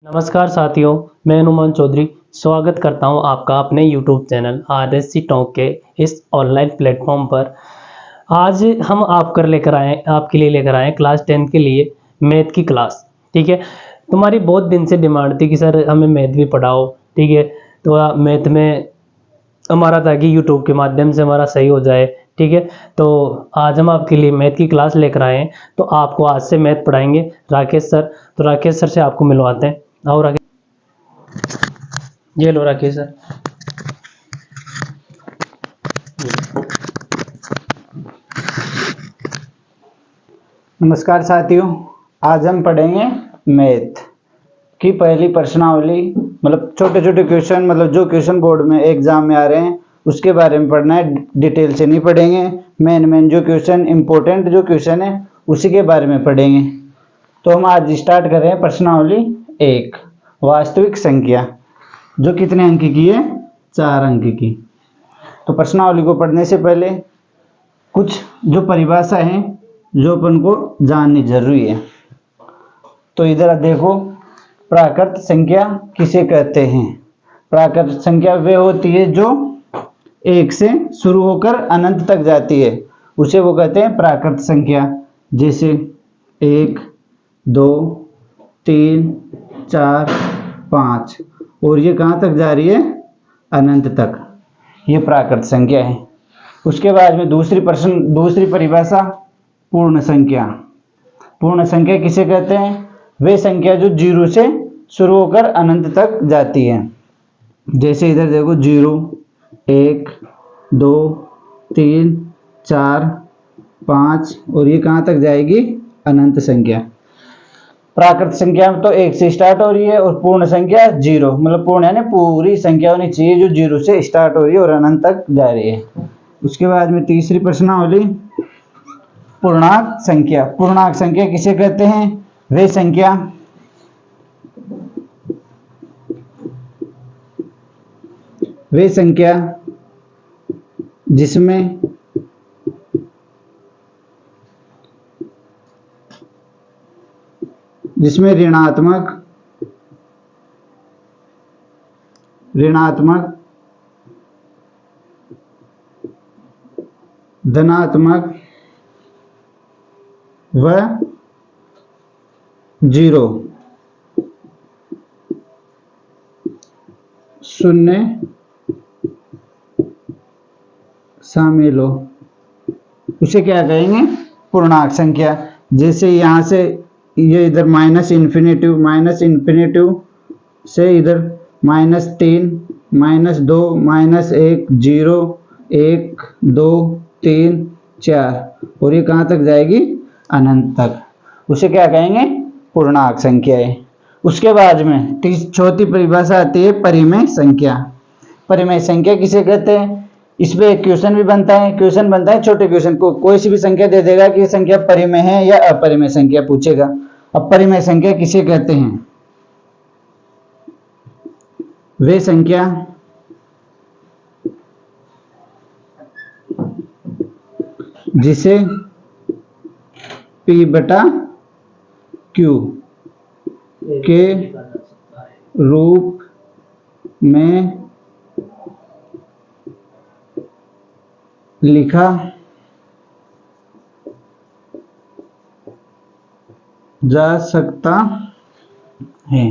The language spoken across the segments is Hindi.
नमस्कार साथियों, मैं अनुमान चौधरी स्वागत करता हूं आपका अपने YouTube चैनल RSC टॉक के इस ऑनलाइन प्लेटफॉर्म पर। आज हम आपके लिए लेकर आए क्लास 10 के लिए मैथ की क्लास। ठीक है, तुम्हारी बहुत दिन से डिमांड थी कि सर हमें मैथ भी पढ़ाओ। ठीक है, तो मैथ में हमारा ताकि YouTube के माध्यम से हमारा सही हो जाए। ठीक है, तो आज हम आपके लिए मैथ की क्लास लेकर आए हैं। तो आपको आज से मैथ पढ़ाएंगे राकेश सर। तो राकेश सर से आपको मिलवाते हैं। और आगे ये लो राकेश सर। नमस्कार साथियों, आज हम पढ़ेंगे मैथ की पहली प्रश्नावली। मतलब छोटे छोटे क्वेश्चन, मतलब जो क्वेश्चन बोर्ड में एग्जाम में आ रहे हैं उसके बारे में पढ़ना है। डिटेल से नहीं पढ़ेंगे, मेन जो क्वेश्चन इंपॉर्टेंट जो क्वेश्चन है उसी के बारे में पढ़ेंगे। तो हम आज स्टार्ट कर रहे हैं प्रश्नावली 1, वास्तविक संख्या, जो कितने अंक की है? 4 अंक की। तो प्रश्नावली को पढ़ने से पहले कुछ जो परिभाषा है जो अपन को जाननी जरूरी है। तो इधर देखो, प्राकृत संख्या किसे कहते हैं? प्राकृत संख्या वे होती है जो 1 से शुरू होकर अनंत तक जाती है, उसे वो कहते हैं प्राकृत संख्या। जैसे 1, 2, 3, 4, 5, और ये कहाँ तक जा रही है? अनंत तक। ये प्राकृत संख्या है। उसके बाद में दूसरी परिभाषा पूर्ण संख्या। पूर्ण संख्या किसे कहते हैं? वे संख्या जो 0 से शुरू होकर अनंत तक जाती है। जैसे इधर देखो, 0, 1, 2, 3, 4, 5, और ये कहाँ तक जाएगी? अनंत संख्या। प्राकृत संख्या में तो 1 से स्टार्ट हो रही है, और पूर्ण संख्या 0, मतलब पूर्ण यानी पूरी संख्या होनी चाहिए जो 0 से स्टार्ट हो रही है और अनंत तक जा रही है। उसके बाद में तीसरी प्रश्नावली पूर्णांक संख्या। पूर्णांक संख्या किसे कहते हैं? वे संख्या जिसमें ऋणात्मक, धनात्मक व 0 शून्य शामिल हो, उसे क्या कहेंगे? पूर्णांक संख्या। जैसे यहाँ से ये इधर माइनस इन्फिनेटिव से इधर -3, -2, -1, 0, 1, 2, 3, 4, और ये कहाँ तक जाएगी? अनंत तक। उसे क्या कहेंगे? पूर्णांक संख्या है। उसके बाद में चौथी परिभाषा आती है परिमेय संख्या। परिमेय संख्या किसे कहते हैं? इसमें एक क्वेश्चन भी बनता है छोटे क्वेश्चन को कोई सी भी संख्या दे देगा कि संख्या परिमेय है या अपरिमेय संख्या पूछेगा। अब परिमेय संख्या किसे कहते हैं? वे संख्या जिसे P/Q के रूप में लिखा जा सकता है।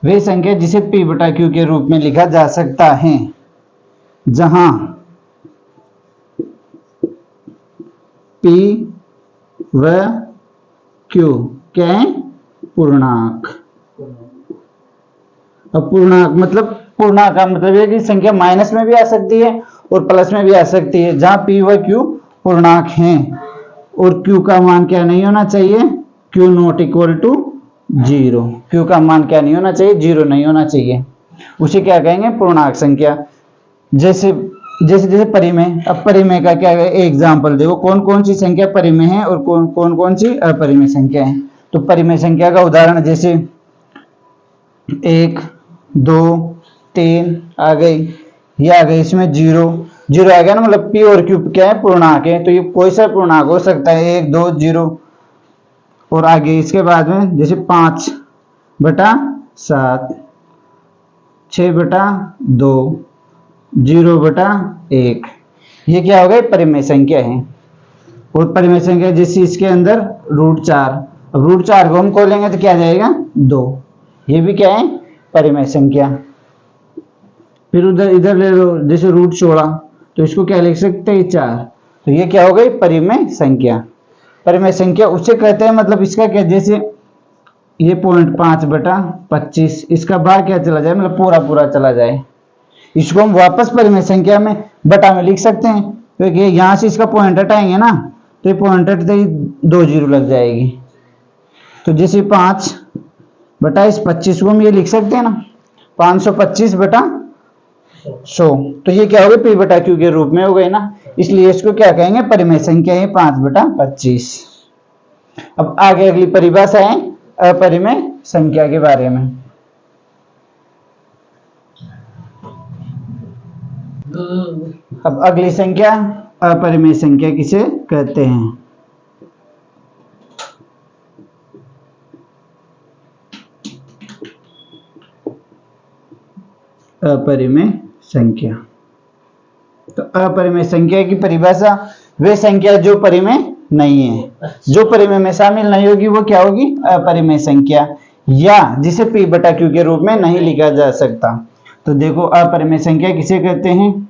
वे संख्या जिसे P/Q के रूप में लिखा जा सकता है, जहां P व Q क्या है? पूर्णांक। अब पूर्णांक का मतलब है कि संख्या माइनस में भी आ सकती है और प्लस में भी आ सकती है। जहां P व Q पूर्णांक हैं और Q का मान क्या नहीं होना चाहिए? Q not equal to 0। Q का मान क्या नहीं होना चाहिए? 0 नहीं होना चाहिए। उसे क्या कहेंगे? पूर्णांक संख्या। जैसे परिमेय। अब परिमेय का क्या है? एग्जाम्पल देखो, कौन कौन सी संख्या परिमेय है और कौन कौन सी अपरिमेय संख्या है। तो परिमेय संख्या का उदाहरण जैसे 1, 2, 3 आ गई, ये आ गई, इसमें 0 आ गया ना, मतलब P और Q क्या है? पूर्णांक है। तो ये कोई सा पूर्णांक हो सकता है, 1, 2, 0। और आगे इसके बाद में जैसे 5 बटा 7, 6 बटा 2, 0 बटा 1। ये क्या हो गई? परिमेय संख्या है। और परिमेय संख्या जैसे इसके अंदर √4, अब √4 को हम खोलेंगे तो क्या आ जाएगा? 2। ये भी क्या है? परिमेय संख्या। फिर उधर इधर ले लो, जैसे √16, तो इसको क्या लिख सकते हैं? 4। तो ये क्या हो गई? परिमेय संख्या। परिमेय संख्या उसे कहते हैं, मतलब इसका क्या, जैसे ये 0.5 बटा 25, इसका भाग क्या चला जाए, मतलब पूरा पूरा चला जाए, इसको हम वापस परिमेय संख्या में बटा में लिख सकते हैं, क्योंकि यहाँ से इसका पॉइंट हटाएंगे ना, तो ये पॉइंट हटते ही 2 जीरो लग जाएगी। तो जैसे 5 बटा इस 25 को हम ये लिख सकते हैं ना, 525 बटा 100। तो ये क्या हो गया? पी बटा क्यू के रूप में हो गई ना, इसलिए इसको क्या कहेंगे? परिमेय संख्या है 5 बटा 25। अब आगे अगली परिभाषा है अपरिमेय संख्या के बारे में। अब अगली संख्या अपरिमेय संख्या किसे कहते हैं? अपरिमेय संख्या। तो अपरिमेय संख्या की परिभाषा, वे संख्या जो परिमेय नहीं है, जो परिमेय में शामिल नहीं होगी वो क्या होगी? अपरिमेय संख्या, या जिसे पी बटा क्यू के रूप में नहीं लिखा जा सकता। तो देखो अपरिमेय संख्या किसे कहते हैं?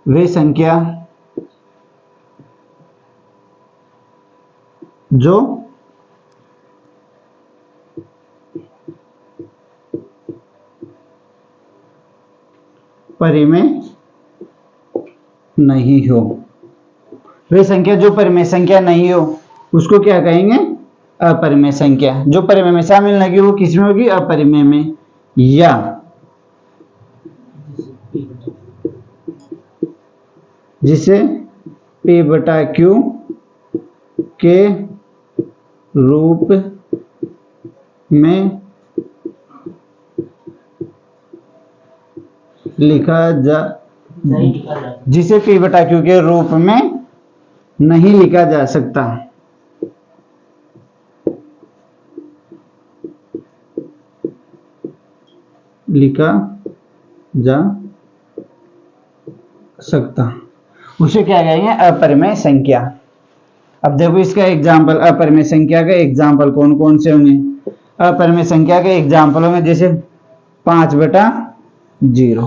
वे संख्या जो परिमेय नहीं हो, वे संख्या जो परिमेय संख्या नहीं हो उसको क्या कहेंगे? अपरिमेय संख्या। जो परिमेय में शामिल नहीं होगी वो किस में होगी? अपरिमेय में, या जिसे पी बटा क्यू के रूप में लिखा जा, जिसे पी बटा क्यू के रूप में नहीं लिखा जा सकता। लिखा जा सकता, उसे क्या कहेंगे? अपरिमेय संख्या। अब देखो इसका एग्जाम्पल, अपरिमेय संख्या का एग्जाम्पल कौन कौन से होंगे? अपरिमेय संख्या के एग्जाम्पल होंगे जैसे 5 बटा 0,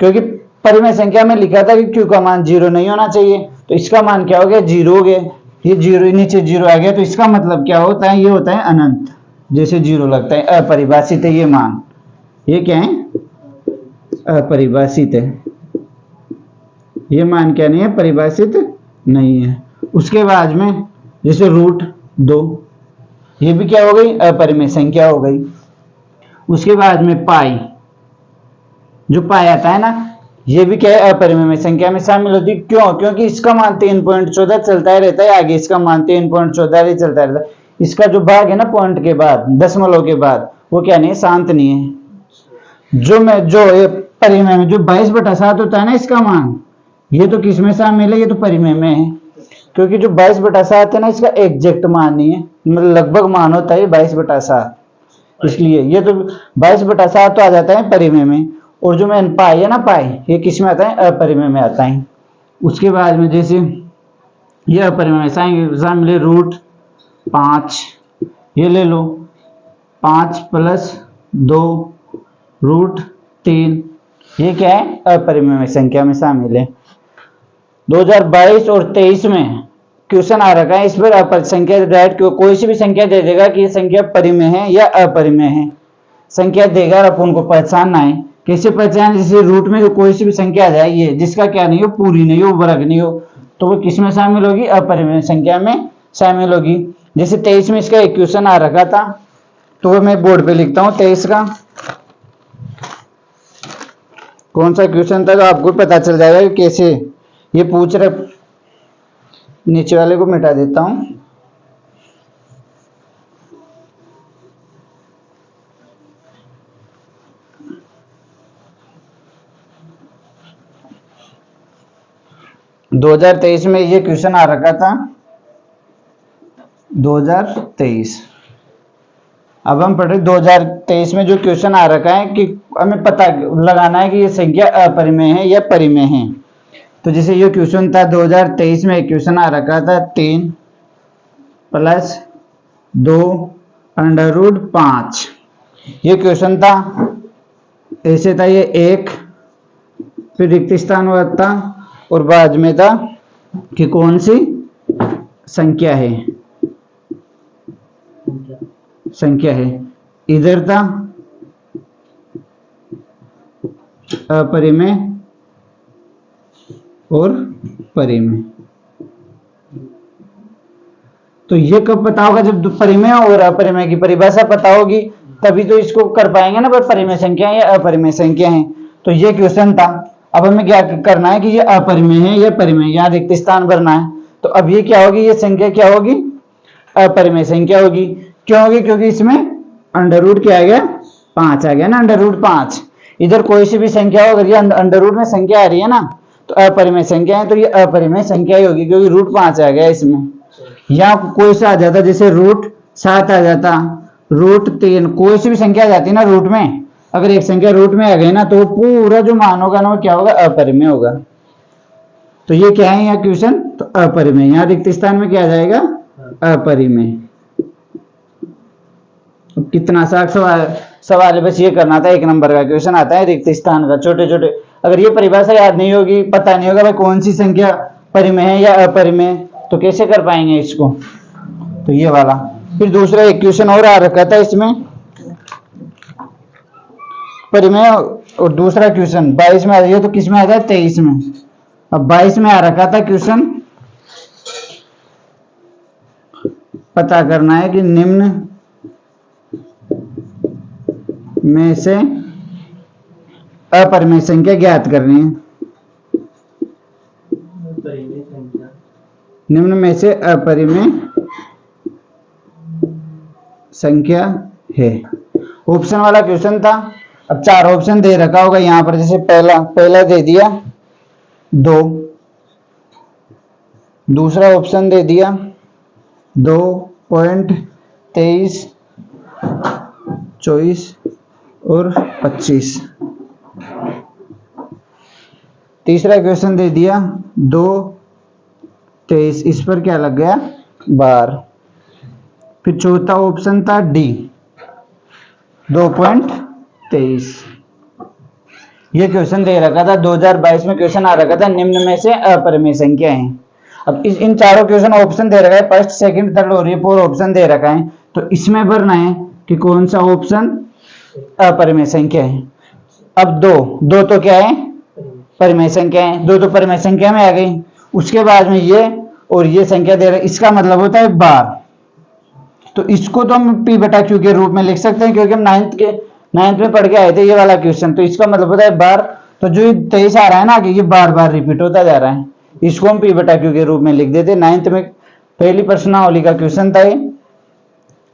क्योंकि परिमेय संख्या में लिखा था कि क्यू का मान 0 नहीं होना चाहिए, तो इसका मान क्या हो गया? 0 हो गया। ये 0 नीचे 0 आ गया, तो इसका मतलब क्या होता है? ये होता है अनंत, जैसे 0 लगता है, अपरिभाषित है ये मान। ये क्या है? अपरिभाषित है, ये मान क्या नहीं है? परिभाषित नहीं है। उसके बाद में जैसे √2, ये भी क्या हो गई? अपरिमेय संख्या हो गई। उसके बाद में पाई, जो पाई आता है ना, ये भी क्या है? अपरिमेय संख्या में शामिल होती है। क्यों? क्योंकि इसका मान 3.14 चलता ही रहता है, आगे इसका मान 3.14 ही चलता रहता है। इसका जो भाग है ना पॉइंट के बाद, दशमलव के बाद, वो क्या नहीं है? शांत नहीं है। जो परिमेय में जो 22 बटा 7 होता है ना इसका मान, ये तो किस में शामिल है? ये तो परिमेय में है, क्योंकि जो 22 बटा 7 है ना, इसका एग्जैक्ट मान नहीं है, मतलब लगभग मान होता है 22 बटा 7, इसलिए ये तो 22 बटा 7 तो आ जाता है परिमेय में। और जो मैंने पाई है ना, पाई, ये किस में आता है? अपरिमेय में आता है। उसके बाद में जैसे ये अपरिमेय में शामिल है √5, ये ले लो, 5 + 2 √3, ये क्या है? अपरिमेय में संख्या में शामिल है। 2022 और 23 में क्वेश्चन आ रखा है इस पर संख्या डायरेक्ट कोई सी भी संख्या दे देगा कि ये संख्या परिमेय है या अपरिमेय है। संख्या देगा और अपन को पहचानना है। कैसे पहचान? जैसे रूट में कोई सी भी संख्या आ जाए ये जिसका क्या नहीं हो? पूरी नहीं हो, वर्ग नहीं हो, तो वो किस में शामिल होगी? अपरिमेय संख्या में शामिल होगी। जैसे 23 में इसका एक क्वेश्चन आ रखा था, तो वो मैं बोर्ड पे लिखता हूँ 23 का कौन सा क्वेश्चन था, तो आपको पता चल जाएगा कि कैसे ये पूछ रहे। नीचे वाले को मिटा देता हूं। दो 2023 में ये क्वेश्चन आ रखा था, 2023 अब हम पढ़ रहे 2023 में जो क्वेश्चन आ रखा है कि हमें पता लगाना है कि ये संख्या अपरिमेय है या परिमेय है। तो जैसे ये क्वेश्चन था 2023 में एक क्वेश्चन आ रखा था 3 + 2 √5। ये क्वेश्चन था, ऐसे था ये 1, फिर रिक्त स्थान हुआ था और बाद में था कि कौन सी संख्या है, संख्या है। इधर था अपरिमेय और परिमेय। तो ये कब पता होगा? जब परिमेय और अपरिमेय की परिभाषा पता होगी तभी तो इसको कर पाएंगे ना, पर परिमेय संख्या है या अपरिमेय संख्या है। तो ये क्वेश्चन था। अब हमें क्या करना है कि ये अपरिमेय है या परिमेय, यहाँ रिक्त स्थान भरना है। तो अब ये क्या होगी? ये संख्या क्या होगी? अपरिमेय संख्या होगी। क्यों होगी? क्योंकि इसमें अंडर रूट क्या आ गया? 5 आ गया ना, अंडर रूट 5। इधर कोई सी भी संख्या हो, अगर ये अंडर रूट में संख्या आ रही है ना तो अपरिमेय संख्या है, तो ये अपरिमेय संख्या ही होगी क्योंकि रूट 5 आ गया इसमें। यहाँ कोई सा आ जाता, जैसे रूट 7 आ जाता, रूट 3, कोई सी भी संख्या आ जाती है ना रूट में, अगर एक संख्या रूट में आ गई ना तो पूरा जो मान होगा ना वो क्या होगा? अपरिमेय होगा। तो ये क्या है यहाँ क्वेश्चन? तो अपरिमेय। यहाँ रिक्त स्थान में क्या आ जाएगा? अपरिमेय। कितना सा सवाल है, बस ये करना था। 1 नंबर का क्वेश्चन आता है रिक्त स्थान का, छोटे छोटे। अगर ये परिभाषा याद नहीं होगी, पता नहीं होगा भाई कौन सी संख्या परिमेय है या अपरिमेय, तो कैसे कर पाएंगे इसको? तो ये वाला। फिर दूसरा एक क्वेश्चन और आ रखा था इसमें परिमेय, और दूसरा क्वेश्चन 22 में आ रही है, तो किस में आ जाए? 23 में। अब 22 में आ रखा था क्वेश्चन, पता करना है कि निम्न में से अपरिमेय संख्या ज्ञात करनी है। निम्न में से अपरिमेय संख्या है। ऑप्शन वाला क्वेश्चन था। अब 4 ऑप्शन दे रखा होगा यहाँ पर, जैसे पहला दे दिया 2, दूसरा ऑप्शन दे दिया 2.23, 24 और 25, तीसरा क्वेश्चन दे दिया 2.23, इस पर क्या लग गया? बार। फिर चौथा ऑप्शन था डी 2.23। ये क्वेश्चन दे रखा था 2022 में, क्वेश्चन आ रखा था निम्न में से अपरिमेय संख्या है। अब इन चारों क्वेश्चन ऑप्शन दे रखा है, फर्स्ट, सेकंड, थर्ड और ये 4 ऑप्शन दे रखा है। तो इसमें भरना है कि कौन सा ऑप्शन अपरिमेय संख्या है। अब दो तो क्या है? परिमेय संख्या है। 2 तो परिमेय संख्या में आ गई। उसके बाद में ये और ये संख्या दे रहे, इसका मतलब होता है बार। तो इसको तो हम P/Q के रूप में लिख सकते हैं, क्योंकि हम 9th में पढ़ के आए थे ये वाला क्वेश्चन। तो इसका मतलब होता है बार। तो जो 23 आ रहा है ना कि ये बार बार रिपीट होता जा रहा है, इसको हम P/Q के रूप में लिख देते। 9th में पहली प्रश्नावली का क्वेश्चन था ये,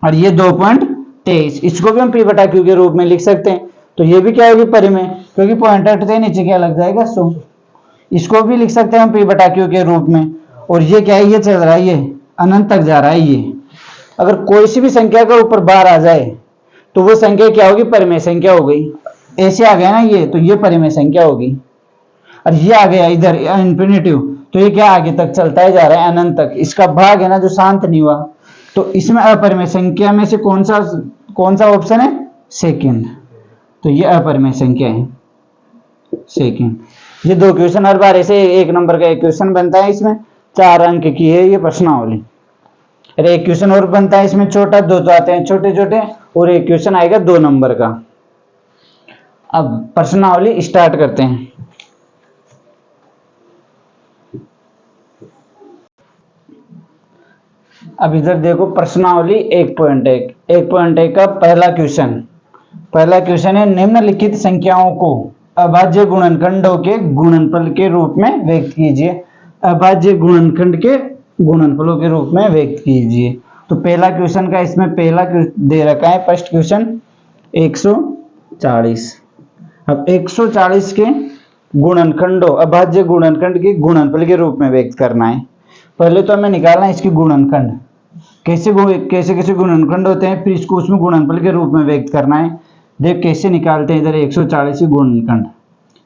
और ये 2.23, इसको भी हम P/Q के रूप में लिख सकते हैं। तो ये भी क्या होगी? परिमेय, क्योंकि पॉइंट हटते नीचे क्या लग जाएगा? 100। इसको भी लिख सकते हैं हम P/Q के रूप में। और ये क्या है? ये चल रहा है, ये अनंत तक जा रहा है। ये अगर कोई सी भी संख्या के ऊपर बार आ जाए तो वो संख्या क्या होगी? परिमेय संख्या हो गई। ऐसे आ गया ना ये, तो ये परिमेय संख्या होगी। और ये आ गया इधर इंफिनिटिव, तो ये क्या आगे तक चलता ही जा रहा है, अनंत तक। इसका भाग है ना जो शांत नहीं हुआ। तो इसमें अपरिमेय संख्या में से कौन सा ऑप्शन है? सेकंड। तो ये अपरिमेय संख्या है, सेकंड। ये 2 क्वेश्चन हर बार ऐसे 1 नंबर का एक क्वेश्चन बनता है। इसमें 4 अंक की है ये प्रश्नावली। अरे एक क्वेश्चन और बनता है इसमें छोटा, 2 तो आते हैं छोटे छोटे, और एक क्वेश्चन आएगा 2 नंबर का। अब प्रश्नावली स्टार्ट करते हैं। अब इधर देखो प्रश्नावली 1.1 का पहला क्वेश्चन है, निम्नलिखित संख्याओं को अभाज्य गुणनखंडों के गुणनफल के रूप में व्यक्त कीजिए। अभाज्य गुणनखंड के गुणनफलों के रूप में व्यक्त कीजिए। तो पहला क्वेश्चन का इसमें पहला दे रखा है, फर्स्ट क्वेश्चन 140। अब 140 के गुणनखंडों, अभाज्य गुणनखंड के गुणनफल के रूप में व्यक्त करना है। पहले तो हमें निकालना है इसकी गुणनखंड। कैसे कैसे गुणनखंड होते हैं, फिर इसको उसमें गुणनफल के रूप में व्यक्त करना है। देख कैसे निकालते हैं, इधर 140 के गुणनखंड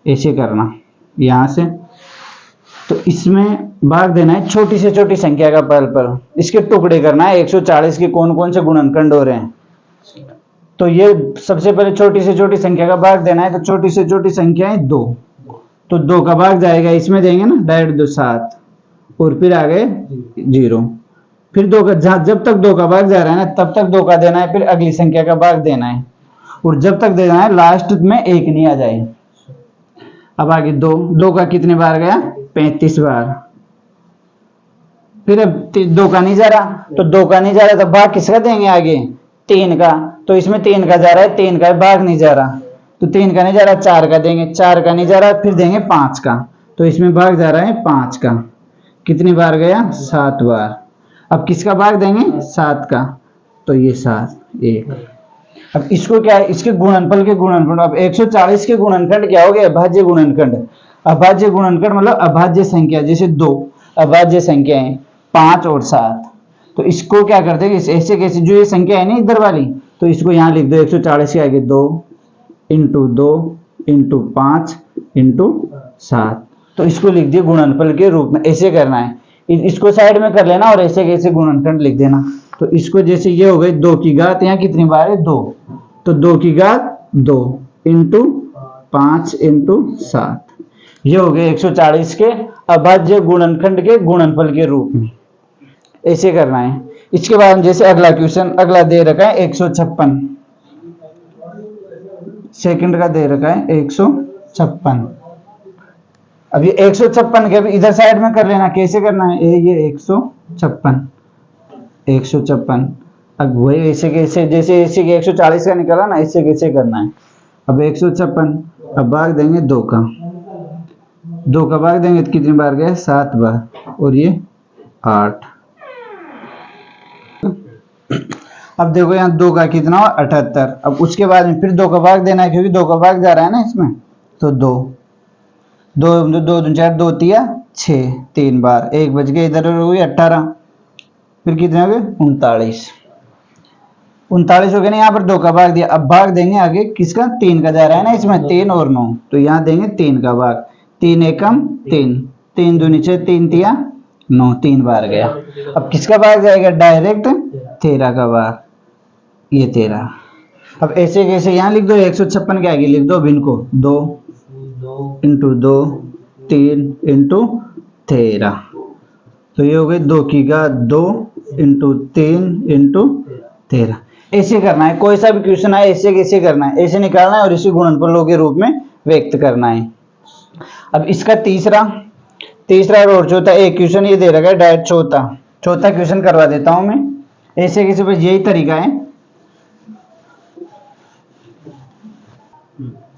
ऐसे करना यहाँ से, तो इसमें भाग देना है छोटी से छोटी संख्या का पल, इसके टुकड़े करना है 140 के कौन कौन से गुणनखंड हो रहे हैं। तो ये सबसे पहले छोटी से छोटी संख्या का भाग देना है, तो छोटी से छोटी संख्या है 2, तो 2 का भाग जाएगा इसमें देंगे ना डायरेक्ट 2 7, और फिर आ गए 0, फिर 2 का जब तक 2 का भाग जा रहा है ना तब तक 2 का देना है, फिर अगली संख्या का भाग देना है, और जब तक देना है लास्ट में 1 नहीं आ जाए। अब आगे 2 का कितने बार गया, 35 बार। फिर अब 2 का नहीं जा रहा, तो 2 का नहीं जा रहा तो भाग किसका देंगे आगे, 3 का, तो इसमें 3 का जा रहा है, 3 का भाग नहीं जा रहा, तो 3 का नहीं जा रहा 4 का देंगे, 4 का नहीं जा रहा फिर देंगे 5 का, तो इसमें भाग जा रहा है 5 का, कितनी बार गया, 7 बार। अब किसका भाग देंगे, 7 का, तो ये 7 1। अब इसको क्या है, इसके गुणनफल के गुणनखंड, अब 140 के गुणनखंड क्या हो गए, अभाज्य गुणनखंड। अभाज्य गुणनखंड मतलब अभाज्य संख्या, जैसे 2 अभाज्य संख्या है 5 और 7, तो इसको क्या करते हैं, ऐसे कैसे जो ये संख्या है ना इधर वाली, तो इसको यहाँ लिख दो 140 के आगे 2 इंटू 2 इंटू 5 इंटू 7, तो इसको लिख दिए गुणनफल के रूप में। ऐसे करना है, इसको साइड में कर लेना और ऐसे कैसे गुणनखंड लिख देना। तो इसको जैसे ये हो गई 2 की घात, यहाँ कितनी बार है 2, तो 2 की घात 2 इंटू 5 इंटू 7, ये हो गए 140 के अभाज्य गुणनखंड के गुणनफल के रूप में। ऐसे करना है। इसके बाद जैसे अगला क्वेश्चन अगला दे रखा है 156 सेकंड का दे रखा है 156। अब ये 156 के इधर साइड में कर लेना, कैसे करना है, ये 156 अब वही ऐसे कैसे जैसे ऐसे 140 का निकाला ना, ऐसे कैसे करना है। अब 156, अब भाग देंगे 2 का, 2 का भाग देंगे तो कितनी बार गए, 7 बार, और ये 8। अब देखो यहाँ 2 का कितना हो 78। अब उसके बाद में फिर 2 का भाग देना है, क्योंकि 2 का भाग जा रहा है ना इसमें, तो 2 2 2 2 4 2 तिया 6 3 बार, 1 बच गए, इधर हो गई 18, फिर कितने हो गए 39 हो गए ना। यहाँ पर 2 का भाग दिया, अब भाग देंगे आगे किसका, 3 का जा रहा है ना इसमें, 3 और 9, तो यहाँ देंगे 3 का भाग, 3 एकम 3 3 दूनी 6 3 तिया 9, 3 बार गया। अब किसका भाग जाएगा, डायरेक्ट 13 का भाग, ये 13। अब ऐसे कैसे यहाँ लिख दो 156 के आगे लिख दो अब इनको 2 इंटू 2 3 इंटू 13, तो ये हो गई 2 की घात 2 इंटू 3 इंटू 13। ऐसे करना है, कोई सा भी क्वेश्चन आए ऐसे कैसे करना है, ऐसे निकालना है और इसी गुणनफलों के रूप में व्यक्त करना है। अब इसका तीसरा और चौथा एक क्वेश्चन ये दे रखा है डायरेक्ट, चौथा क्वेश्चन करवा देता हूं मैं। ऐसे कैसे, बस यही तरीका है।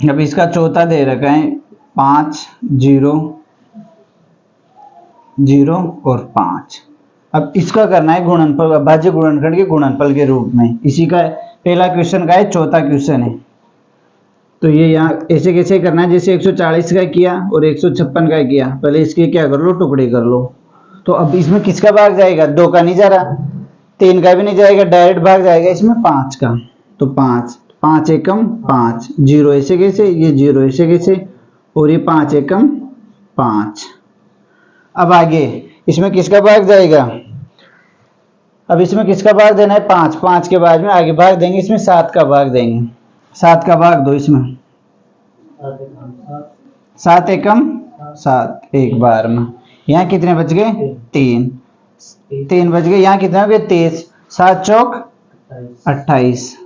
अब इसका चौथा दे रखा है 5 0 0 और 5। अब इसका करना है गुणनफल, अभाज्य गुणनखंड के गुणनफल के रूप में। इसी का पहला क्वेश्चन का है, चौथा क्वेश्चन है। तो ये यहाँ ऐसे कैसे करना है, जैसे 140 का किया और 156 का किया, पहले इसके क्या कर लो, टुकड़े कर लो। तो अब इसमें किसका भाग जाएगा, 2 का नहीं जा रहा, 3 का भी नहीं जाएगा, डायरेक्ट भाग जाएगा इसमें 5 का, तो 5 एकम 5, 0 ऐसे कैसे, ये 0 ऐसे कैसे, और ये 5 एकम 5। अब आगे इसमें किसका भाग जाएगा, अब इसमें किसका भाग देना है, 5 के बाद में आगे भाग देंगे, इसमें 7 का भाग देंगे, 7 का भाग दो इसमें, 7 एकम 7 एक बार में। यहाँ कितने बच गए, 3 बच गए, यहाँ कितना हो गया 23, 7 चौक 28,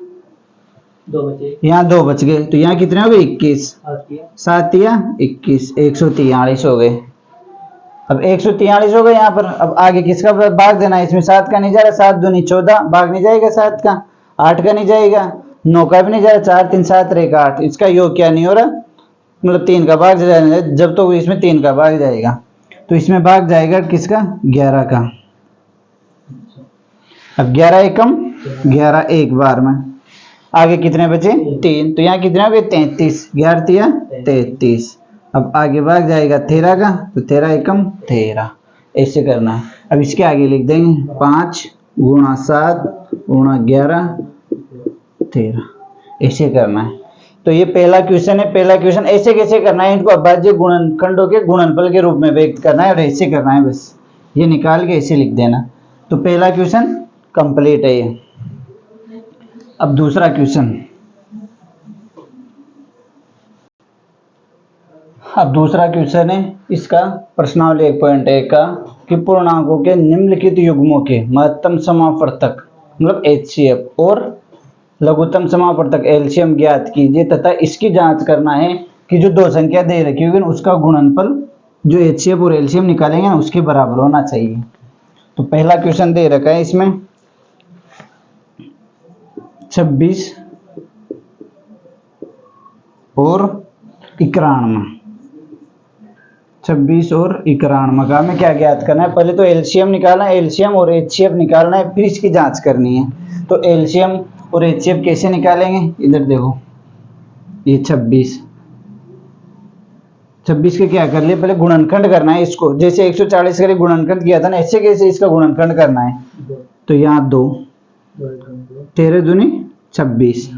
यहाँ 2 बच गए, तो यहाँ कितने हो गए 21, 7 या 21, 143 हो गए। अब 143 हो गए यहाँ पर। अब आगे किसका भाग देना है, इसमें 7 का नहीं जा रहा, 7 दूनी 14, भाग नहीं जाएगा 7 का, 8 का नहीं जाएगा, 9 का भी नहीं जा रहा, 4 3 7 1 8, इसका योग क्या नहीं हो रहा, मतलब 3 का भाग जाएगा, जब तो इसमें 3 का भाग जाएगा, तो इसमें भाग जाएगा किसका, 11 का। अब 11 एकम 11 एक बार में, आगे कितने बचे 3, तो यहाँ कितने हो गए 33, 11 या 33। अब आगे भाग जाएगा 13 का, तो 13 एकम 13, ऐसे करना है। अब इसके आगे लिख देंगे 5 गुणा 7 गुणा 11 13, ऐसे करना है। तो ये पहला क्वेश्चन है। पहला क्वेश्चन ऐसे कैसे करना है, इनको अभाज्य गुणनखंडों के गुणनफल के रूप में व्यक्त करना है और ऐसे करना है, बस ये निकाल के ऐसे लिख देना। तो पहला क्वेश्चन कंप्लीट है ये। अब दूसरा क्वेश्चन, अब दूसरा क्वेश्चन है इसका प्रश्नावली 1.1 का कि पूर्णांकों के निम्नलिखित युग्मों के महत्तम समापवर्तक मतलब HCF और लघुत्तम समापवर्तक LCM ज्ञात कीजिए तथा इसकी जांच करना है कि जो दो संख्या दे रखी होगी उसका गुणनफल जो HCF और LCM निकालेंगे ना उसके बराबर होना चाहिए। तो पहला क्वेश्चन दे रखा है इसमें 26 और 91, 26 और 91 का हमें क्या ज्ञात करना है, पहले तो LCM निकालना है, LCM और HCF निकालना है, फिर इसकी जांच करनी है। तो LCM और HCF कैसे निकालेंगे, इधर देखो ये 26 के क्या कर लिए, पहले गुणनखंड करना है इसको, जैसे 140 का गुणनखंड किया था ना, ऐसे कैसे इसका गुणनखंड करना है। तो यहाँ 2 13 दूनी 26,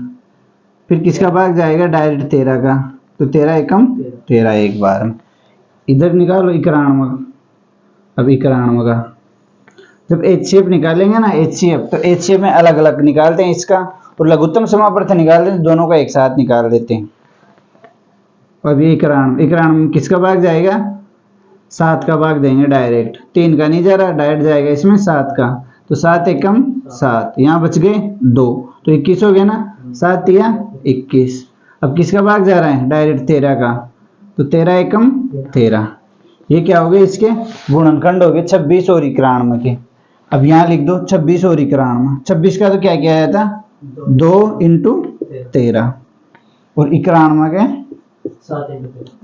फिर किसका भाग जाएगा डायरेक्ट 13 का, तो 13 एकम 13 एक बार में। इधर निकालो 91, अब 91 का जब HCF निकालेंगे ना HCF, तो HCF में अलग अलग निकालते हैं इसका, और लघुत्तम समापवर्तक निकालते हैं, दोनों का एक साथ निकाल देते हैं। अब ये 91 में किसका भाग जाएगा, 7 का भाग देंगे डायरेक्ट, 3 का नहीं जा रहा, डायरेक्ट जाएगा इसमें 7 का, तो 7 एकम 7, यहाँ बच गए 2, तो 21 हो गया ना, 7 या 21। अब किसका भाग जा रहा है डायरेक्ट 13 का, तो 13 एकम 13, ये क्या हो गए इसके गुणनखंड हो गए 26 और 91 के। अब यहाँ लिख दो 26 और 91, 26 का तो क्या किया आया था 2 इंटू 13 और 91 के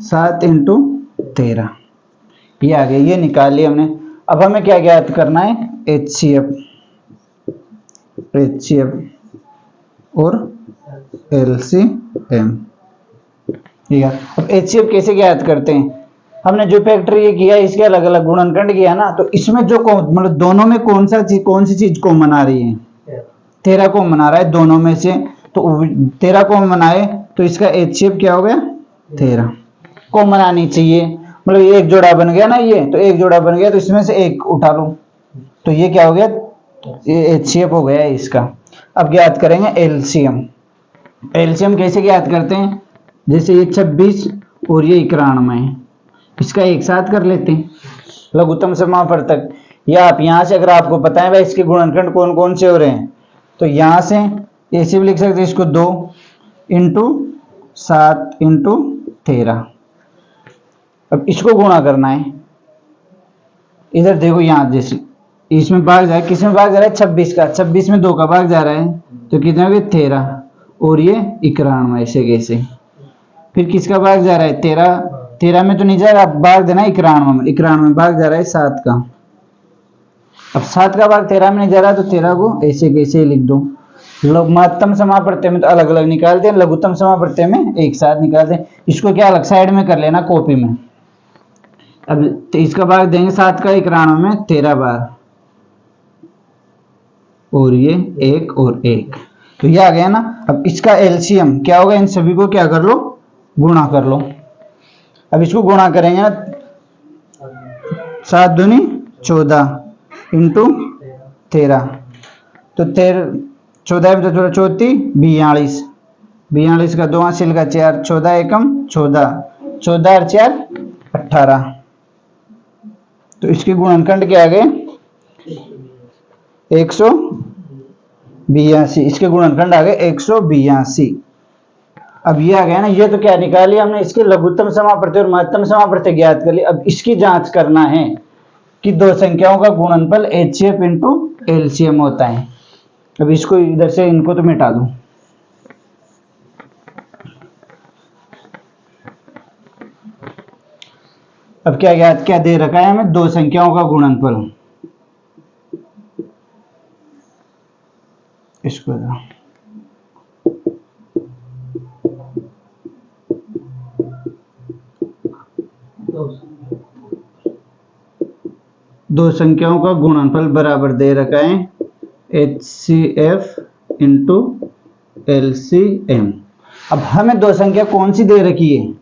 7 इंटू 13, ये आ गया, ये निकाल लिया हमने। अब हमें क्या ज्ञात करना है HCF और LCM, ठीक है। अब HCF कैसे ज्ञात करते हैं, हमने जो फैक्टर ये किया इसके अलग अलग गुणनखंड किया ना, तो इसमें जो मतलब दोनों में कौन सी चीज कॉमन आ रही है, 13 कॉमन आ रहा है दोनों में से, तो 13 कॉमन आए तो इसका HCF क्या हो गया 13 कॉमन आनी चाहिए, मतलब ये एक जोड़ा बन गया ना, ये तो एक जोड़ा बन गया, तो इसमें से एक उठा लो, तो ये क्या हो गया, ये HCF हो गया इसका। अब ज्ञात करेंगे LCM कैसे ज्ञात करते हैं, जैसे ये 26 और ये 91 है, इसका एक साथ कर लेते हैं लघुत्तम समापवर्तक, या आप यहाँ से अगर आपको पता है भाई इसके गुणनखंड कौन कौन से हो रहे हैं, तो यहाँ से ऐसे भी लिख सकते हैं इसको 2 इंटू 7 इंटू 13। अब इसको गुणा करना है, इधर देखो यहाँ जैसे इसमें भाग जा रहा है, किस में भाग जा रहा है 26 का, 26 में 2 का भाग जा रहा है, तो कितने हो गए 13 और ये 91, ऐसे कैसे, फिर किसका भाग जा रहा है 13 में तो नहीं जा रहा, भाग देना 91 में भाग जा रहा है 7 का, अब 7 का भाग 13 में नहीं जा रहा, तो 13 को ऐसे कैसे लिख दो। महत्तम समापवर्तक में तो अलग अलग निकालते हैं, लघुत्तम समापवर्तक में एक साथ निकालते हैं, इसको क्या अलग साइड में कर लेना कॉपी में। अब तो इसका भाग देंगे 7 का 91 में 13 बार, और ये 1 और 1, तो ये आ गया ना। अब इसका LCM क्या होगा, इन सभी को क्या कर लो गुणा कर लो। अब इसको गुणा करेंगे ना, 7 दूनी 14 इंटू 13, तो 14 में 42 42 का 2 हासिल का 4, 14 एकम 14, 14 और 4 18, तो इसके गुणनखंड क्या आ गए 182, इसके गुणनखंड आ गए 182। अब ये आ गया ना, ये तो क्या निकाली हमने इसके लघुत्तम समापवर्तक और महत्तम समापवर्तक ज्ञात कर ली। अब इसकी जांच करना है कि दो संख्याओं का गुणनफल HCF इंटू LCM होता है। अब इसको इधर से इनको तो मिटा दूं, अब क्या दे रखा है हमें, दो संख्याओं का गुणनफल, इसको दो संख्याओं का गुणनफल बराबर दे रखा है HCF इंटू LCM। अब हमें दो संख्या कौन सी दे रखी है,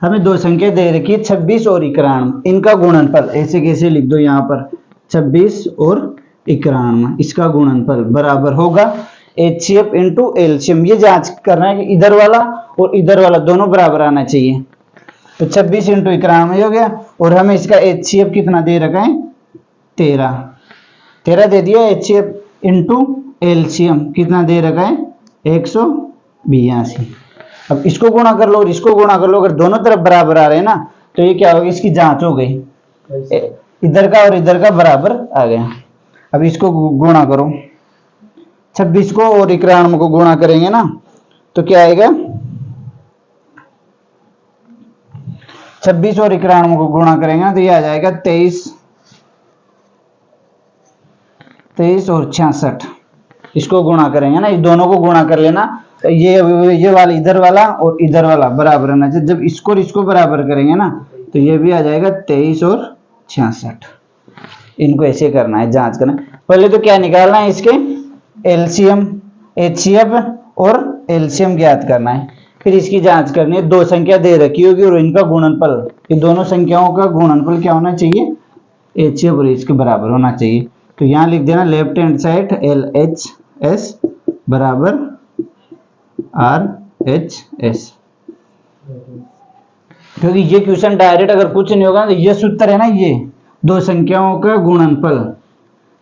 हमें दो संख्या दे रखी है 26 और 91, इनका गुणनफल ऐसे कैसे लिख दो यहाँ पर 26 और 91, इसका गुणनफल बराबर होगा HCF इंटू LCM। ये जांच करना है कि इधर वाला और इधर वाला दोनों बराबर आना चाहिए। तो 26 इंटू 91 हो गया, और हमें इसका HCF कितना दे रखा है 13 दे दिया। HCF इंटू LCM कितना दे रखा है 182। अब इसको गुणा कर लो और इसको गुणा कर लो, अगर दोनों तरफ बराबर आ रहे हैं ना तो ये क्या होगा, इसकी जांच हो गई, इधर का और इधर का बराबर आ गया। अब इसको गुणा करो, 26 को और 91 को गुणा करेंगे ना तो क्या आएगा, 26 और 91 को गुणा करेंगे ना तो ये आ जाएगा 23 और 66। इसको गुणा करेंगे ना, इस दोनों को गुणा कर लेना, तो ये वाला इधर वाला और इधर वाला बराबर रहना चाहिए। जब इसको और इसको बराबर करेंगे ना तो ये भी आ जाएगा 23 और 66। इनको ऐसे करना है, जांच करना है। पहले तो क्या निकालना है, इसके LCM HCF और LCM ज्ञात करना है, फिर इसकी जांच करनी है। दो संख्या दे रखी होगी और इनका गुणनफल, ये दोनों संख्याओं का गुणनफल क्या होना चाहिए, HCF और इसके बराबर होना चाहिए। तो यहाँ लिख देना लेफ्ट हैंड साइड LHS बराबर RHS, क्योंकि ये क्वेश्चन डायरेक्ट अगर कुछ नहीं होगा तो ये सूत्र है ना, ये दो संख्याओं का गुणनफल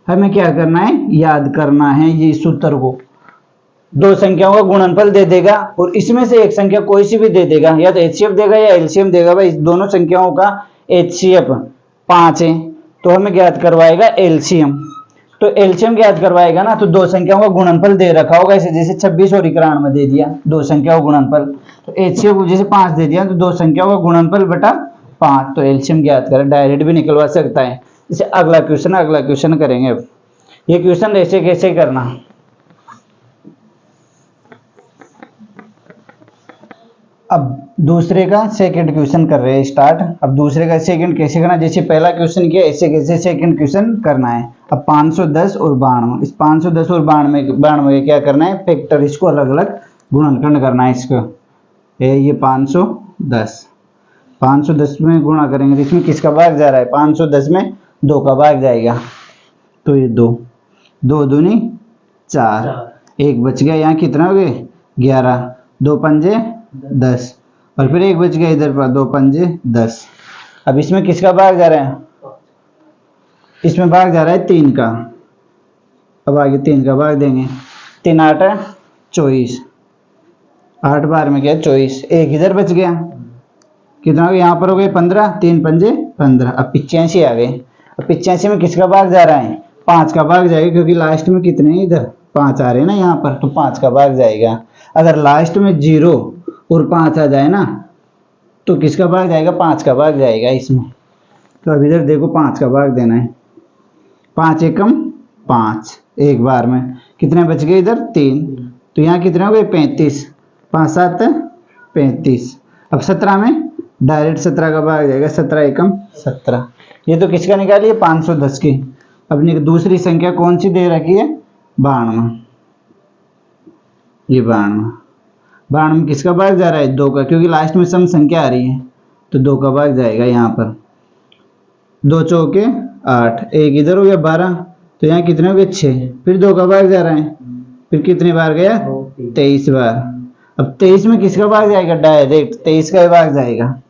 हमें क्या करना है, याद करना है। ये सूत्र को दो संख्याओं का गुणनफल दे देगा और इसमें से एक संख्या कोई सी भी दे देगा, या तो HCF देगा या LCM देगा। भाई दोनों संख्याओं का HCF 5 है तो हमें ज्ञात करवाएगा LCM, तो LCM ज्ञात करवाएगा ना तो दो संख्याओं का गुणनफल दे रखा होगा, ऐसे जैसे 26 और 91 दे दिया दो संख्याओं का गुणनफल, तो HCF को जैसे 5 दे दिया तो दो संख्याओं का गुणनफल बटा 5, तो LCM ज्ञात करें। डायरेक्ट भी निकलवा सकता है। जैसे अगला क्वेश्चन करेंगे। अब ये क्वेश्चन ऐसे कैसे करना, अब दूसरे का सेकंड क्वेश्चन कर रहे हैं स्टार्ट। अब दूसरे का सेकंड कैसे करना, जैसे पहला क्वेश्चन किया ऐसे कैसे सेकंड क्वेश्चन करना है। अब 510 और 92, इस 510 और 92 क्या करना है, फैक्टर, इसको अलग अलग गुणनखंड करना है। इसको ये 510 में गुणा करेंगे तो इसमें किसका भाग जा रहा है, 510 में 2 का भाग जाएगा, तो ये 2 दूनी 4, 1 बच गया, यहाँ कितना हो गए 11, 2 पंजे 10, और फिर 1 बच गया इधर पर, 2 पंजे 10। अब इसमें किसका भाग जा रहा है, इसमें भाग जा रहा है 3 का। अब आगे 3 का भाग देंगे, 3 8 24, 8 बार में क्या 24, 1 इधर बच गया, कितना हो गया यहाँ पर हो गए 15, 3 पंजे 15। अब 85 आ गए। अब 85 में किसका भाग जा रहा है, 5 का भाग जाएगा, क्योंकि लास्ट में कितने हैं इधर 5 आ रहे हैं ना यहाँ पर, तो 5 का भाग जाएगा। अगर लास्ट में 0 और 5 आ जाए ना तो किसका भाग जाएगा, 5 का भाग जाएगा इसमें। तो अब इधर देखो 5 का भाग देना है, 5 एकम 5, 1 बार में कितने बच गए इधर 3, तो यहाँ कितने हो गए 35, 5 7 35। अब 17 में डायरेक्ट 17 का भाग जाएगा, 17 एकम 17। ये तो किसका निकालिए 510 की। अब दूसरी संख्या कौन सी दे रखी है, 92, ये 92 में किसका भाग जा रहा है 2 का, क्योंकि लास्ट में सम संख्या आ रही है तो 2 का भाग जाएगा यहाँ पर। 2 चौके 8, 1 इधर हो गया 12, तो यहाँ कितने हो गए 6, फिर 2 का भाग जा रहा है, फिर कितने बार गया 23 बार। अब 23 में किसका भाग जाएगा, डायरेक्ट 23 का भाग जाएगा,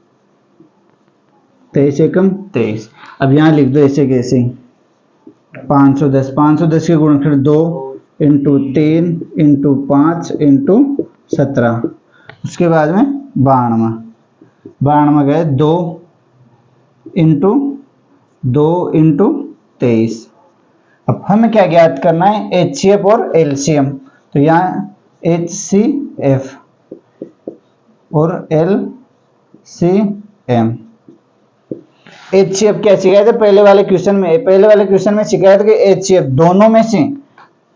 23 एकम 23। अब यहाँ लिख दो ऐसे कैसे, 510 के गुणनखंड 2 इंटू 3 इंटू 5 इंटू 17, उसके बाद में 92 गए 2 इंटू 23। अब हमें क्या ज्ञात करना है, HCF और LCM। तो यहाँ HCF और LCM। HCF क्या सिखाया था पहले वाले क्वेश्चन में सिखाया था कि HCF दोनों में से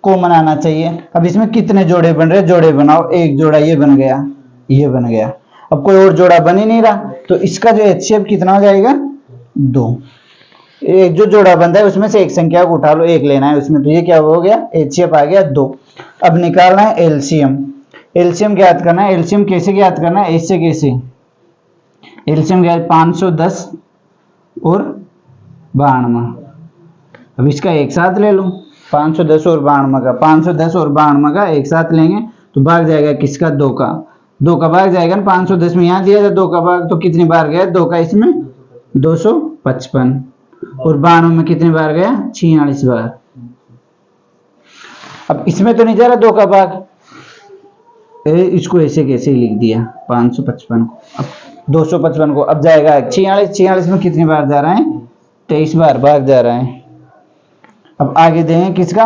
कॉमन आना चाहिए। अब इसमें कितने जोड़े बन रहे, जोड़े बनाओ, एक जोड़ा ये बन गया, ये बन गया, अब कोई और जोड़ा बन ही नहीं रहा, तो इसका जो HCF कितना हो जाएगा 2। एक जो जोड़ा बंदा है उसमें से एक संख्या को उठा लो, एक लेना है उसमें, तो ये क्या हो गया, एचसीएफ आ गया 2। अब निकालना है एलसीएम। एलसीएम ज्ञात करना है। एलसीएम कैसे ज्ञात करना है, ऐसे कैसे, एलसीएम क्या है 510 और 92। अब इसका एक साथ ले लो, 510 और 92 का, 510 और 92 का एक साथ लेंगे तो भाग जाएगा किसका, 2 का। 2 का भाग जाएगा ना, 510 में यहाँ दिया था 2 का भाग, तो कितनी बार गया 2 का इसमें, 255। और 92 में कितनी बार गया, 46 बार। अब इसमें तो नहीं जा रहा 2 का भाग, इसको ऐसे कैसे लिख दिया 555 को, अब 255 को, अब जाएगा 46, 46 में कितनी बार जा रहा है, 23 बार भाग जा रहा है। अब आगे देंगे किसका,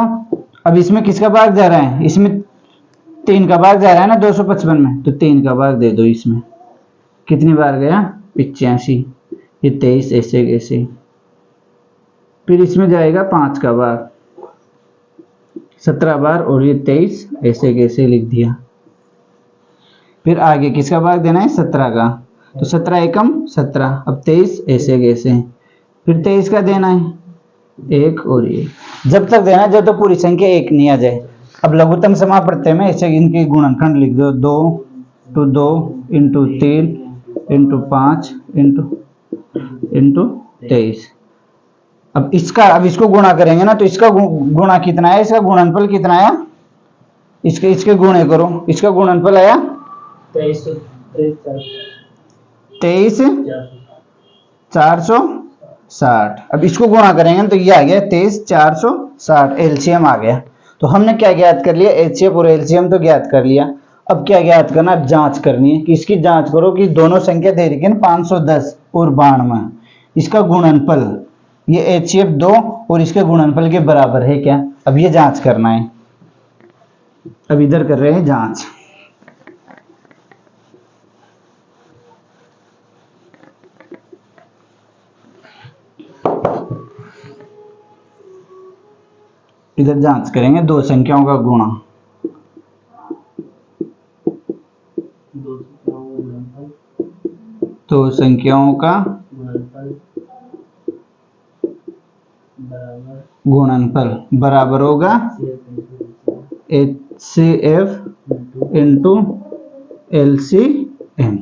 अब इसमें किसका भाग जा रहा है, इसमें 3 का भाग जा रहा है ना 255 में, तो 3 का भाग दे दो इसमें, कितनी बार गया 85, ये 23 ऐसे कैसे। फिर इसमें जाएगा 5 का भाग 17 बार, और ये 23 ऐसे कैसे लिख दिया। फिर आगे किसका भाग देना है, 17 का, तो 17 एकम 17, अब 23 ऐसे कैसे, फिर 23 का देना है 1 और ये, जब तक देना है जब तक पूरी संख्या 1 नहीं आ जाए। अब लघुत्तम समाप्रत्यय में ऐसे इनके गुणनखंड लिख दो, 2 to 2 into 3 into 5 into 23। अब इसको गुणा करेंगे ना, तो इसका गुणा कितना है, इसका गुणनफल कितना आया, इसके गुणे करो, इसका गुणनफल आया 23 460। अब इसको गुणा करेंगे तो ये आ गया 23 460, एलसीएम आ गया। तो हमने क्या ज्ञात कर लिया, एचसीएफ और एलसीएम तो ज्ञात कर लिया। अब क्या ज्ञात करना, जांच करनी है कि इसकी जांच करो कि दोनों संख्या दे रखी है 510 और 92, इसका गुणनफल ये एचसीएफ 2 और इसके गुणनफल के बराबर है क्या, अब ये जांच करना है। अब इधर कर रहे हैं जांच। इधर जांच करेंगे दो संख्याओं का गुणा, दो संख्याओं का गुणनफल बराबर होगा HCF इंटू LCM।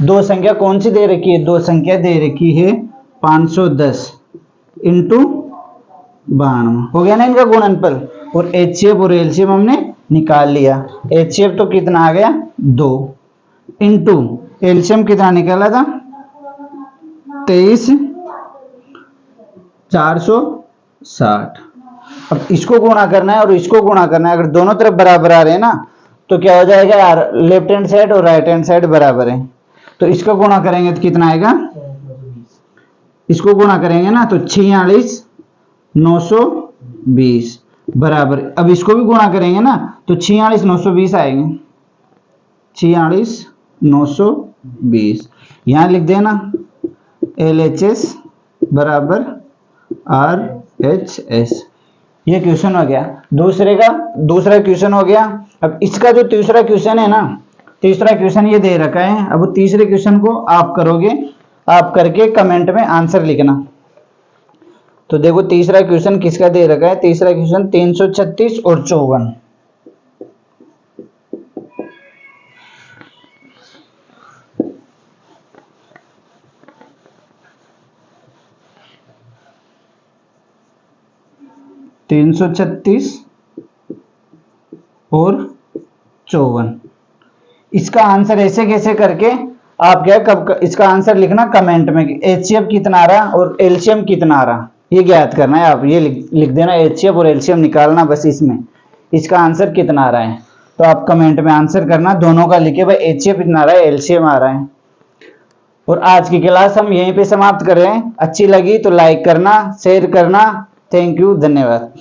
दो संख्या कौन सी दे रखी है, दो संख्या दे रखी है 510 इंटू 92, हो गया ना इनका गुणनफल। और HCF और LCM हमने निकाल लिया। HCF तो कितना आ गया 2 इंटू LCM कितना निकाला था 23 460। अब इसको गुणा करना है और इसको गुणा करना है, अगर दोनों तरफ बराबर आ रहे हैं ना तो क्या हो जाएगा यार, लेफ्ट हैंड साइड और राइट हैंड साइड बराबर है, तो इसका गुणा करेंगे तो कितना आएगा, इसको गुणा करेंगे ना तो 46 920 बराबर। अब इसको भी गुणा करेंगे ना तो 46 920 आएंगे, 46 920। यहां लिख देना LHS बराबर RHS। ये क्वेश्चन हो गया। दूसरा क्वेश्चन हो गया। अब इसका जो तीसरा क्वेश्चन है ना, तीसरा क्वेश्चन ये दे रखा है। अब तीसरे क्वेश्चन को आप करोगे, आप करके कमेंट में आंसर लिखना। तो देखो तीसरा क्वेश्चन किसका दे रखा है, तीसरा क्वेश्चन 336 और 54। और 54। इसका आंसर ऐसे कैसे करके आप क्या कब इसका आंसर लिखना कमेंट में, HCF कितना आ रहा और LCM कितना आ रहा, ये ज्ञात करना है। आप ये लिख देना HCF और LCM निकालना, बस इसमें इसका आंसर कितना आ रहा है। तो आप कमेंट में आंसर करना, दोनों का लिखे भाई HCF कितना आ रहा है, LCM आ रहा है। और आज की क्लास हम यहीं पे समाप्त कर रहे हैं। अच्छी लगी तो लाइक करना, शेयर करना। थैंक यू, धन्यवाद।